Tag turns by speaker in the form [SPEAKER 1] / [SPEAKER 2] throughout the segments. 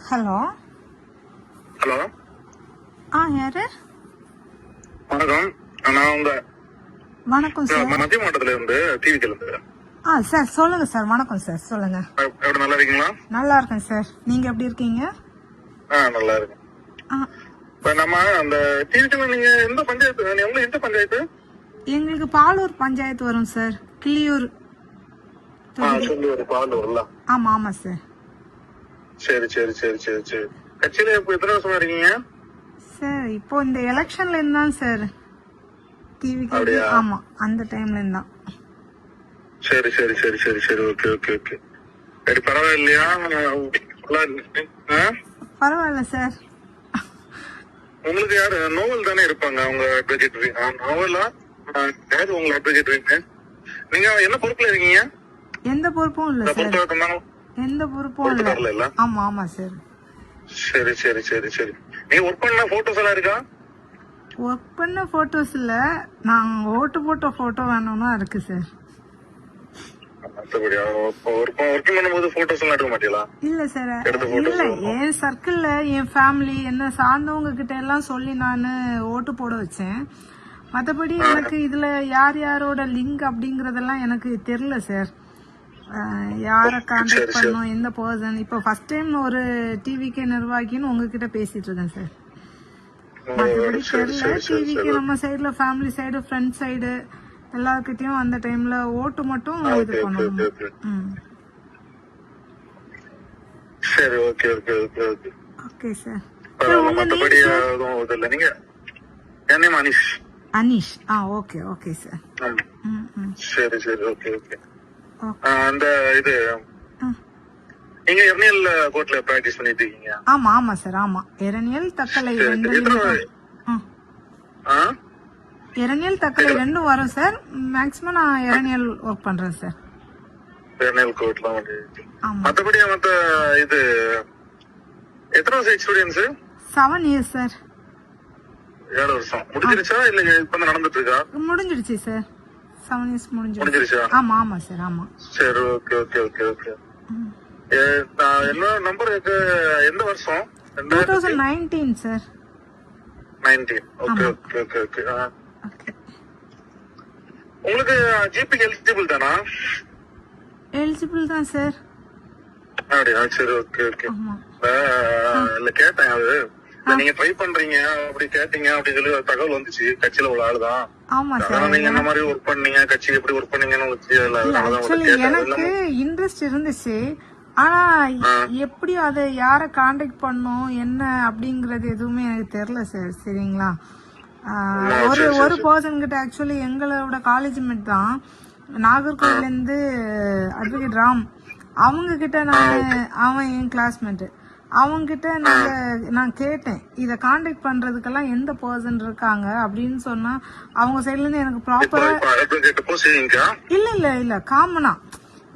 [SPEAKER 1] Hello.
[SPEAKER 2] Hello.
[SPEAKER 1] யாரு?
[SPEAKER 2] வணக்கம். நான் உங்க
[SPEAKER 1] வணக்கம் சார்.
[SPEAKER 2] மத்திய மாவட்டத்துல இருந்து டிவிக்கு இருந்து.
[SPEAKER 1] சார் சொல்லுங்க சார். வணக்கம் சார், சொல்லுங்க.
[SPEAKER 2] எப்படி நல்லா இருக்கீங்களா?
[SPEAKER 1] நல்லா இருக்கேன் சார். நீங்க எப்படி இருக்கீங்க?
[SPEAKER 2] நல்லா இருக்கேன். இப்ப நம்ம அந்த டிவிக்குள்ள நீங்க எந்த பஞ்சாயத்து, எந்த பஞ்சாயத்து?
[SPEAKER 1] எங்களுக்கு பாலூர் பஞ்சாயத்து வரும் சார். கிளியூர்.
[SPEAKER 2] பாலூர்ல.
[SPEAKER 1] ஆமா ஆமா சார்.
[SPEAKER 2] சரி சரி சரி சரி சரி. கட்சியில இப்ப எத்தனை வருஷமா இருக்கீங்க
[SPEAKER 1] சார்? இப்போ இந்த எலெக்ஷன்ல இருந்தான் சார் டிவிக்கு. ஆமா, அந்த டைம்ல இருந்தான்.
[SPEAKER 2] சரி சரி சரி சரி சரி. Okay okay okay. சரி, பரவாயில்லையா?
[SPEAKER 1] பரவாயில்ல சார்.
[SPEAKER 2] உங்களுக்கு யாரு நோவல் தானே இருப்பாங்க அவங்க அட்வொகேட்? நோவலா யாரு உங்க அட்வொகேட்? நீங்க என்ன பொறுப்புல இருக்கீங்க?
[SPEAKER 1] எந்த பொறுப்பும் இல்ல சார். எந்த பொறுப்பும் இல்ல. ஆமா ஆமா சார்.
[SPEAKER 2] சரி சரி சரி சரி. நீங்க ஒர்க் பண்ண போட்டோஸ் எல்லாம் இருக்கா?
[SPEAKER 1] ஒர்க் பண்ண போட்டோஸ் இல்ல, நான் ஓட்டு போட்ட போட்டோ வேணும்னா இருக்கு சார். இல்ல சார், இல்ல என் சர்க்கிள்ல என் ஃபேமிலி என்ன சார்ந்தவங்க கிட்ட எல்லாம் சொல்லி நான் ஓட்டு போட வச்சேன். மத்தபடி எனக்கு இதுல யார் யாரோட லிங்க் அப்படிங்கறதெல்லாம் எனக்கு தெரியல சார். யார கான்டாக்ட் பண்ணணும், எந்த பர்சன். இப்போ ஃபர்ஸ்ட் டைம் ஒரு டிவிக்கு நிர்வாகின்னு உங்ககிட்ட பேசிட்டு இருக்கேன் சார். மற்றபடி தெரியல. டிவிக்கு நம்ம சைடுல ஃபேமிலி சைடு, ஃப்ரெண்ட் சைடு எல்லார்கிட்டயும் அந்த டைம்ல ஓட்டு மட்டும் இது பண்ணணும்.
[SPEAKER 2] சரி, okay okay okay okay.
[SPEAKER 1] Okay sir.
[SPEAKER 2] மத்தபடி இல்ல. நீங்க என் name Anish.
[SPEAKER 1] Anish. Okay okay sir.
[SPEAKER 2] சரி சரி. Okay okay. அந்த இது நீங்க எர்னியல் கோர்ட்ல பிராக்டிஸ் பண்ணிட்டு இருக்கீங்க?
[SPEAKER 1] ஆமா ஆமா சார். ஆமா, எரணியல் தக்கலை எரணியல் தக்கலை ரெண்டும் வரும் சார். மேக்ஸிமம் நான் எரணியல் ஒர்க் பண்றேன் சார்.
[SPEAKER 2] எர்னியல் கோர்ட்ல வந்து. மத்தபடி மத்த இது எத்தனை வருஷம் எக்ஸ்பீரியன்ஸ்?
[SPEAKER 1] 7 years sir.
[SPEAKER 2] 7 வருஷம் முடிஞ்சிருச்சா இல்ல இப்ப நடந்துட்டு இருக்கா?
[SPEAKER 1] முடிஞ்சிருச்சு சார். 7 years முடிஞ்சிருச்சு. ஆமா ஆமா சார். ஆமா.
[SPEAKER 2] சரி, ஓகே ஓகே ஓகே ஓகே. என்ன நம்பர்? எந்த வருஷம்?
[SPEAKER 1] 2019 sir.
[SPEAKER 2] 19. Okay okay okay okay. உங்களுக்கு ஜிபி எலிஜிபிள் தானா?
[SPEAKER 1] எலிஜிபிள் தான் சார்.
[SPEAKER 2] அப்படியா? சரி, ஓகே ஓகே. இல்ல கேட்டேன், அது நீங்க ட்ரை பண்றீங்க அப்படி கேட்டீங்க அப்படி சொல்லி தகவல் வந்துச்சு. கட்சியில உள்ள ஆளுதான்.
[SPEAKER 1] ஆமா சார்.
[SPEAKER 2] நீங்க என்ன மாதிரி ஒர்க் பண்ணீங்க, கட்சி எப்படி ஒர்க் பண்ணீங்கன்னு
[SPEAKER 1] எனக்கு இன்ட்ரெஸ்ட் இருந்துச்சு. ஆனா எப்படி அதை யார கான்டாக்ட் பண்ணும் என்ன அப்படிங்கறது எதுவுமே எனக்கு தெரியல சார். சரிங்களா? ஒரு பர்சன் கிட்ட ஆக்சுவலி எங்களோட காலேஜ் மேட் தான், நாகர்கோவில்ல இருந்து அட்வொகேட் ராம். அவங்க கிட்ட அவன் என் கிளாஸ்மேட். அவங்க கிட்ட நான் கேட்டேன் இத கான்டாக்ட் பண்றதுக்கெல்லாம் எந்த பர்சன் இருக்காங்க அப்படின்னு சொன்னா அவங்க சைட்ல இருந்து எனக்கு ப்ராப்பரா இல்ல இல்ல இல்ல காமனா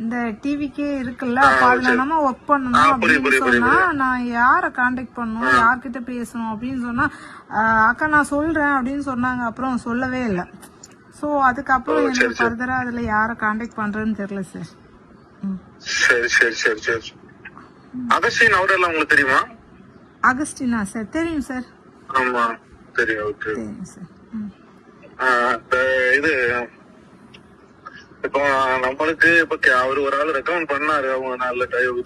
[SPEAKER 1] இந்த டிவிக்கே இருக்குல்ல, அதுல நம்ம ஒர்க் பண்ணணும் அப்படின்னு சொன்னா நான் யார கான்டாக்ட் பண்ணணும், யார்கிட்ட பேசணும் அப்படின்னு சொன்னா அக்கா நான் சொல்றேன் அப்படின்னு சொன்னாங்க. அப்புறம் சொல்லவே இல்லை. சோ அதுக்கப்புறம் எனக்கு ஃபர்தரா அதுல யார கான்டாக்ட் பண்றதுன்னு தெரியல சார்.
[SPEAKER 2] சரி சரி சரி சரி. அகஸ்டின் அவரெல்லாம் உங்களுக்கு தெரியுமா?
[SPEAKER 1] Agustina sir? தெரியும் சார்.
[SPEAKER 2] ஆமா தெரியும். ஓகே
[SPEAKER 1] தெரியும் சார்.
[SPEAKER 2] இது இப்போ நம்மளுக்கு இப்ப அவரு ஒரு ஆள் ரெக்கமெண்ட் பண்ணாரு. அவங்க நல்ல டைவ்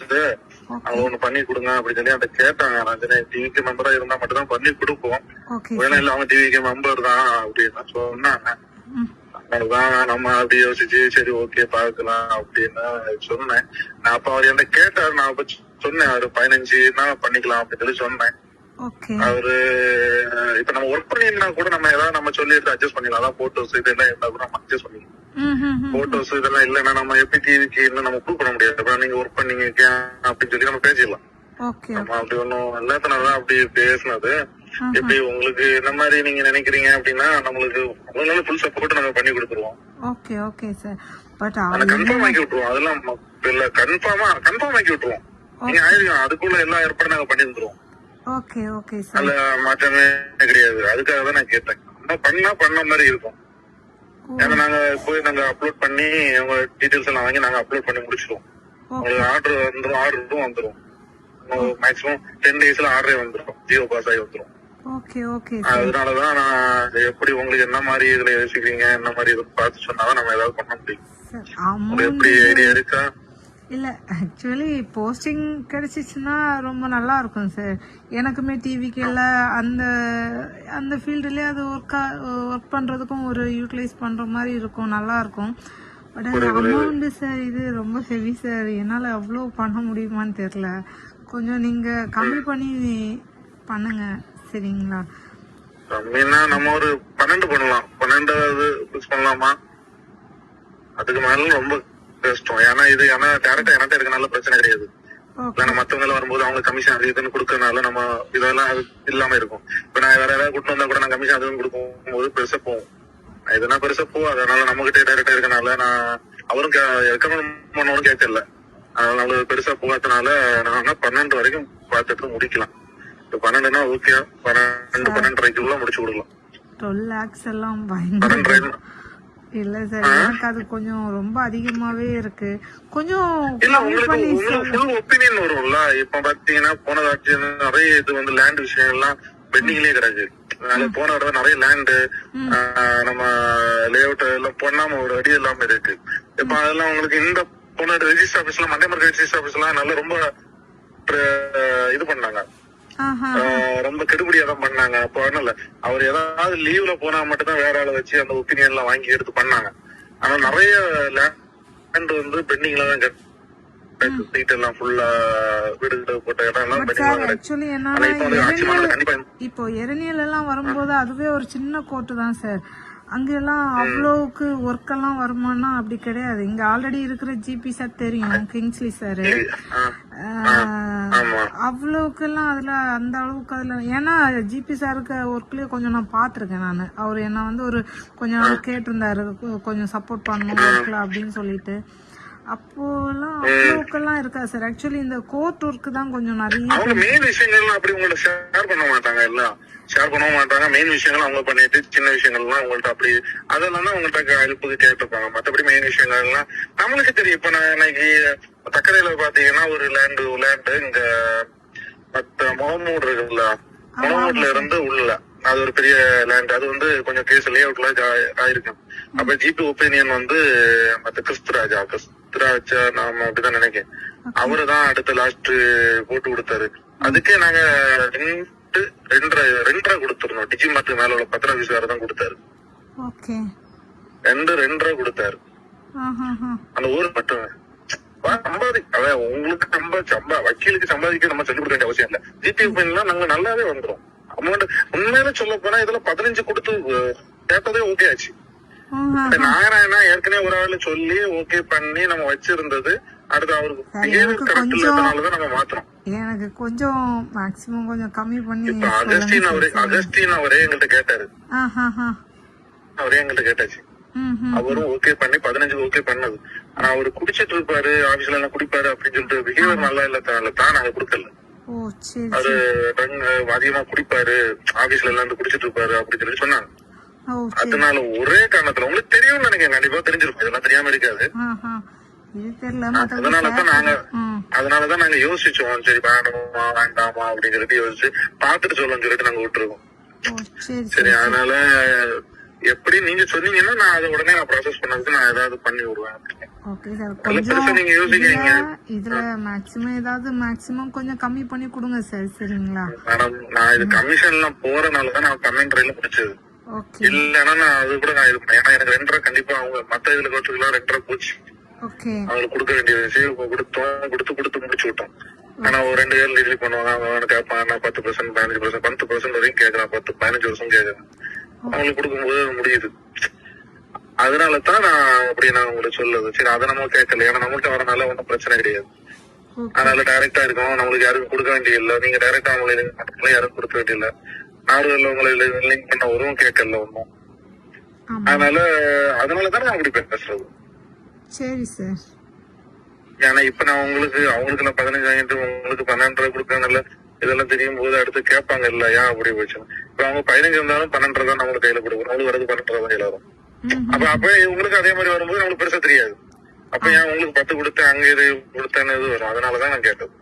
[SPEAKER 2] அவங்க ஒண்ணு பண்ணி கொடுங்க அப்படின்னு சொல்லி அந்த கேட்டாங்க. நான் டிவிக்கு மெம்பரா இருந்தா மட்டும் தான் பண்ணி கொடுப்போம், வேணா இல்ல அவங்க டிவிக்கு மெம்பர் தான் அப்படின்னு சொன்னாங்க. அதனாலதான் நம்ம அப்படி யோசிச்சு சரி ஓகே பாக்கலாம் அப்படின்னு சொன்னேன். நான் அப்ப அவர் என்ன கேட்டாரு, நான் அப்ப சொன்னேன் அவரு 15 பண்ணிக்கலாம் அப்படின்னு சொல்லி சொன்னேன். அவரு இப்ப நம்ம ஒர்க் பண்ணிருந்தா கூட நம்ம ஏதாவது நம்ம சொல்லி எடுத்து அட்ஜஸ்ட் பண்ணிக்கலாம். அதான் போட்டோஸ் இதெல்லாம் இருந்தா கூட நம்ம அட்ஜஸ்ட் பண்ணிக்கலாம். போட்டோஸ் இதெல்லாம் இல்லன்னா நம்ம எப்படி டிவிக்கு இன்னும் நம்ம ப்ரூவ் பண்ண முடியாது. நீங்க ஒர்க் பண்ணீங்க அப்படின்னு சொல்லி நம்ம பேசிடலாம். நம்ம அப்படி ஒன்னும் எல்லாத்தனாலதான் அப்படி பேசினது. எப்படி உங்களுக்கு இந்த மாதிரி நீங்க நினைக்கிறீங்க அப்படின்னா நம்மளுக்கு ஃபுல் சப்போர்ட் நம்ம பண்ணி கொடுத்துருவோம்.
[SPEAKER 1] Okay okay sir. But
[SPEAKER 2] confirm ஆக்கி விட்டுருவோம். அதெல்லாம் இல்ல, கன்ஃபார்ம் ஆக்கி விட்டுருவோம். நீங்க ஆயிருக்கோம் அதுக்குள்ள எல்லா ஏற்பாடும் நாங்க பண்ணி தந்துருவோம்.
[SPEAKER 1] Okay okay sir.
[SPEAKER 2] அதுல மாற்றமே கிடையாது. அதுக்காக தான் நான் கேட்டேன். பண்ண மாதிரி இருக்கும். ஏன்னா நாங்க போய் நாங்க அப்லோட் பண்ணி உங்க டீடைல்ஸ் எல்லாம் வாங்கி நாங்க அப்லோட் பண்ணி முடிச்சிடுவோம். உங்களுக்கு ஆர்டர் வந்துடும், ஆர்டரும் வந்துடும். மேக்ஸிமம் 10 daysல ஆர்டரே வந்துடும், ஜியோ பாஸ் ஆகி வந்துடும்.
[SPEAKER 1] ஓகே ஓகே
[SPEAKER 2] அதனாலதான் நான் எப்படி உங்களுக்கு என்ன மாதிரி இதுல யோசிக்கிறீங்க, என்ன மாதிரி இது பார்த்து சொன்னாதான் நம்ம ஏதாவது பண்ண முடியும். உங்களுக்கு எப்படி ஐடியா இருக்கா?
[SPEAKER 1] இல்ல ஆக்சுவலி போஸ்டிங் கிடைச்சிச்சுன்னா ரொம்ப நல்லா இருக்கும் சார். எனக்குமே டிவிக்கேல அந்த அந்த ஃபீல்டுலயே அது ஒர்க் பண்றதுக்கும் ஒரு யூட்டிலைஸ் பண்ற மாதிரி இருக்கும், நல்லா இருக்கும். பட் அமௌண்ட் சார் இது ரொம்ப ஹெவி சார், என்னால அவ்வளோ பண்ண முடியுமான்னு தெரியல. கொஞ்சம் நீங்க கம்மி பண்ணி பண்ணுங்க சரிங்களா?
[SPEAKER 2] கம்மின்னா நம்ம ஒரு 12 பண்ணலாம், 12 பிக்ஸ் பண்ணலாமா? அதுக்கு மேல ரொம்ப கஷ்டம். ஏன்னா இது டேரக்டா என்கிட்ட இருக்கனால பிரச்சனை கிடையாது. மத்தவங்க எல்லாம் வரும்போது அவங்க கமிஷன் அது இதுன்னு கொடுக்கறதுனால நம்ம இதெல்லாம் இல்லாம இருக்கும். இப்ப நான் வேற ஏதாவது கூட்டு வந்தா கூட நான் கமிஷன் அதுவும் கொடுக்கும் போது பெருசா போகும். இதெல்லாம் பெருசா போகும். அதனால நம்ம கிட்டே டைரக்டா இருக்கனால நான் அவரும் ரெக்கமெண்ட் பண்ணவரும் கேட்கல. அதனால நம்மளுக்கு பெருசா போகாதனால நான் 12 வரைக்கும் பார்த்துட்டு முடிக்கலாம். 12னா ஓகே, 12.5 முடிச்சு கொடுக்கலாம்.
[SPEAKER 1] 12 lakhs எல்லாம் பயங்கர இல்ல சார், எனக்கு அது கொஞ்சம் ரொம்ப அதிகமாவே இருக்கு. கொஞ்சம்
[SPEAKER 2] இல்ல உங்களுக்கு ஃபுல் ஒப்பீனியன் வரும்ல. இப்ப பாத்தீங்கன்னா போன ஆட்சி நிறைய இது வந்து லேண்ட் விஷயங்கள்லாம் பெண்டிங்லயே கிடக்கு. அதனால போன தடவை நிறைய லேண்டு நம்ம லேஅவுட் எல்லாம் பண்ணாம ஒரு அடி எல்லாமே இருக்கு. இப்ப அதெல்லாம் உங்களுக்கு இந்த போன ரெஜிஸ்டர் ஆபீஸ்ல மண்டேமர் ரெஜிஸ்டர் ஆபீஸ் எல்லாம் நல்லா ரொம்ப இது பண்ணாங்க, ரொம்ப கெடுபடியா தான் பண்ணாங்க. அப்போ ஒண்ணும் இல்ல, அவர் ஏதாவது லீவ்ல போனா மட்டும் தான் வேற ஆளை வச்சு அந்த ஒப்பீனியன் எல்லாம் வாங்கி எடுத்து பண்ணாங்க. ஆனா நிறைய லேண்ட் வந்து பெண்டிங்ல தான் சீட் எல்லாம் ஃபுல்லா வீடு போட்ட இடம் எல்லாம் கண்டிப்பா.
[SPEAKER 1] இப்போ எரணியல் எல்லாம் வரும்போது அதுவே ஒரு சின்ன கோர்ட்டு தான் சார். அங்கெல்லாம் அவ்வளவுக்கு ஒர்க் எல்லாம் வருமானா அப்படி கிடையாது. இங்க ஆல்ரெடி இருக்கிற ஜிபி சார் தெரியும், கிங்ஸ்லி சார், அவ்வளவுக்கு எல்லாம் அதுல அந்த அளவுக்கு அதுல. ஏன்னா ஜிபி சாருக்கு ஒர்க்லயே கொஞ்சம் நான் பாத்திருக்கேன். நான் அவர் என்ன வந்து ஒரு கொஞ்ச நாள் கேட்டிருந்தாரு கொஞ்சம் சப்போர்ட் பண்ணணும் ஒர்க்ல அப்படின்னு சொல்லிட்டு. அப்போ எல்லாம் அவ்வளவுக்கெல்லாம் இருக்கா சார். ஆக்சுவலி இந்த கோர்ட் ஒர்க் தான் கொஞ்சம் நிறைய
[SPEAKER 2] மெயின் விஷயங்கள்லாம் அப்படி உங்களை ஷேர் பண்ண மாட்டாங்க, எல்லாம் ஷேர் பண்ண மாட்டாங்க. மெயின் விஷயங்கள் அவங்க பண்ணிட்டு சின்ன விஷயங்கள்லாம் உங்கள்ட்ட அப்படி அதெல்லாம் தான் உங்கள்ட்ட ஹெல்ப்புக்கு கேட்டிருப்பாங்க. மற்றபடி மெயின் விஷயங்கள்லாம் நம்மளுக்கு தெரியும். இப்ப நான் இன்னைக்கு தக்கரையில பாத்தீங்கன்னா ஒரு லேண்டு இங்க முகமூடு இருக்குல்ல, முகமூட்ல இருந்து உள்ள அது ஒரு பெரிய லேண்ட். அது வந்து கொஞ்சம் கேஸ் லேஅவுட்ல ஆயிருக்கு. அப்ப ஜிபி ஒப்பீனியன் வந்து மத்த கிறிஸ்துராஜா நாம அப்படிதான் நினைக்கிறேன், அவரு தான் அடுத்த லாஸ்ட் போட்டு கொடுத்தாரு. அதுக்கே நாங்க 2.5 கொடுத்துருந்தோம். டிஜி மார்க்கு மேல உள்ள பத்திர ஆபீஸ்காரர் தான் கொடுத்தாரு. 2.5 கொடுத்தாரு அந்த ஊர் மட்டும். உங்களுக்கு வக்கீலுக்கு சம்பாதிக்க நம்ம சொல்லிக் கொடுக்க வேண்டிய அவசியம் இல்ல. ஜிபி ஒப்பீனியன் நாங்க நல்லாவே வந்துடும். அமௌண்ட் உண்மையில சொல்ல போனா இதுல 15 கொடுத்து கேட்டதே ஓகே ஆச்சு. நாராயணா ஏற்கனவே ஒரு ஆளு சொல்லி ஓகே பண்ணி நம்ம வச்சிருந்தது. அடுத்து அவருக்கு நம்ம மாத்திரம்.
[SPEAKER 1] எனக்கு கொஞ்சம் மேக்ஸிமம் கொஞ்சம் கம்மி பண்ணி.
[SPEAKER 2] இப்ப அகஸ்டின் அவரே எங்கள்கிட்ட கேட்டாரு, அவரே எங்கள்கிட்ட கேட்டாச்சு. அவரும் ஓகே பண்ணி 15 ஓகே பண்ணது. ஆனா அவரு குடிச்சிட்டு இருப்பாரு, ஆபீஸ்ல எல்லாம் குடிப்பாரு அப்படின்னு சொல்லிட்டு பிஹேவியர் நல்லா இல்ல தான் நாங்க கொடுக்கல. அவரு அதிகமா குடிப்பாரு, ஆபீஸ்ல எல்லாம் குடிச்சிட்டு இருப்பாரு அப்படின்னு சொல்லி சொன்னாங்க. அதனால ஒரே காரணத்துல உங்களுக்கு தெரியும் நினைக்கிறேன், கண்டிப்பா தெரிஞ்சிருக்கும், இதெல்லாம் தெரியாம இருக்காது. அதனாலதான் நாங்க யோசிச்சோம், சரி வேணுமா வேண்டாமா அப்படின்னு சொல்லிட்டு யோசிச்சு பாத்துட்டு சொல்லணும்னு சொல்லிட்டு நாங்க விட்டுருக்கோம். சரி, அதனால எப்படி நீங்க சொன்னீங்கன்னா நான் அதை உடனே நான் ப்ராசஸ் பண்ணதுக்கு நான் ஏதாவது பண்ணி விடுவேன். நீங்க யோசிக்கிறீங்க
[SPEAKER 1] இதுல மேக்ஸிமம் கொஞ்சம் கம்மி பண்ணி கொடுங்க சார், சரிங்களா?
[SPEAKER 2] மேடம் நான் இது கமிஷன் எல்லாம் போறதுனாலதான் நான் 12.5 முடிச்சது. இல்லன்னா நான் அது கூட நான் இது பண்ணேன். ஏன்னா எனக்கு 2.5 கண்டிப்பா அவங்க மத்த இதுல கோச்சுக்கலாம் 2.5 போச்சு. அவங்களுக்கு கொடுக்க வேண்டிய விஷயம் கொடுத்து முடிச்சு விட்டோம். ஆனா ஒரு 2 இயர் டிகிரி பண்ணுவாங்க. அவங்க கேட்பாங்க 10%, 15%, 10% வரைக்கும் கேட்கறான், 10-15 வருஷம் கேட்கறேன். அவங்களுக்கு கொடுக்கும்போது முடியுது. அதனாலதான் நான் அப்படி நான் உங்களுக்கு சொல்லுது. சரி, அதை நம்ம கேட்கல, ஏன்னா நம்மள்ட்ட வரனால ஒன்றும் பிரச்சனை கிடையாது. அதனால டைரக்டா இருக்கும், நம்மளுக்கு யாருக்கும் கொடுக்க வேண்டிய இல்ல. நீங்க டைரக்டா அவங்களை யாரும் கொடுக்க வேண்டிய இல்ல. நார்வேல உங்களை லிங்க் பண்ண ஒருவும் கேட்கல ஒன்னும். அதனாலதான் நான் அப்படி பேசுறது.
[SPEAKER 1] சரி சார்.
[SPEAKER 2] ஏன்னா இப்ப நான் அவங்களுக்கு நான் 15 உங்களுக்கு 12 கொடுக்கறதுல இதெல்லாம் தெரியும் போது அடுத்து கேட்பாங்க இல்ல, ஏன் அப்படி போச்சு. இப்ப அவங்க 15 இருந்தாலும் 12 தான் நம்மளுக்கு கையில கொடுக்கணும். அவங்களுக்கு வரது 12 தான் கையில வரும். அப்ப உங்களுக்கு அதே மாதிரி வரும்போது நம்மளுக்கு பெருசா தெரியாது. அப்ப ஏன் உங்களுக்கு 10 கொடுத்தேன் அங்க இது கொடுத்தேன்னு இது வரும். அதனாலதான் நான் கேட்டது.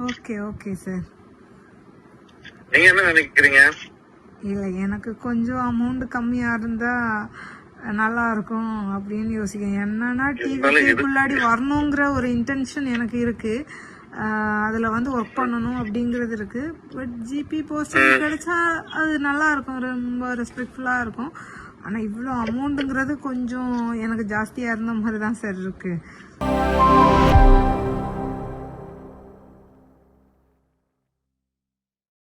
[SPEAKER 1] Okay okay sir.
[SPEAKER 2] நீங்க என்ன நினைக்கிறீங்க?
[SPEAKER 1] இல்லை, எனக்கு கொஞ்சம் அமௌண்ட் கம்மியாக இருந்தால் நல்லா இருக்கும் அப்படின்னு யோசிக்கிறேன். என்னன்னா டிவிக்குள்ளாடி வரணுங்கிற ஒரு இன்டென்ஷன் எனக்கு இருக்குது. அதில் வந்து ஒர்க் பண்ணணும் அப்படிங்கிறது இருக்குது. பட் ஜிபி போஸ்டிங் கிடைச்சா அது நல்லா இருக்கும், ரொம்ப ரெஸ்பெக்ட்ஃபுல்லாக இருக்கும். ஆனால் இவ்வளோ அமௌண்ட்டுங்கிறது கொஞ்சம் எனக்கு ஜாஸ்தியாக இருந்த மாதிரி தான் சார் இருக்குது.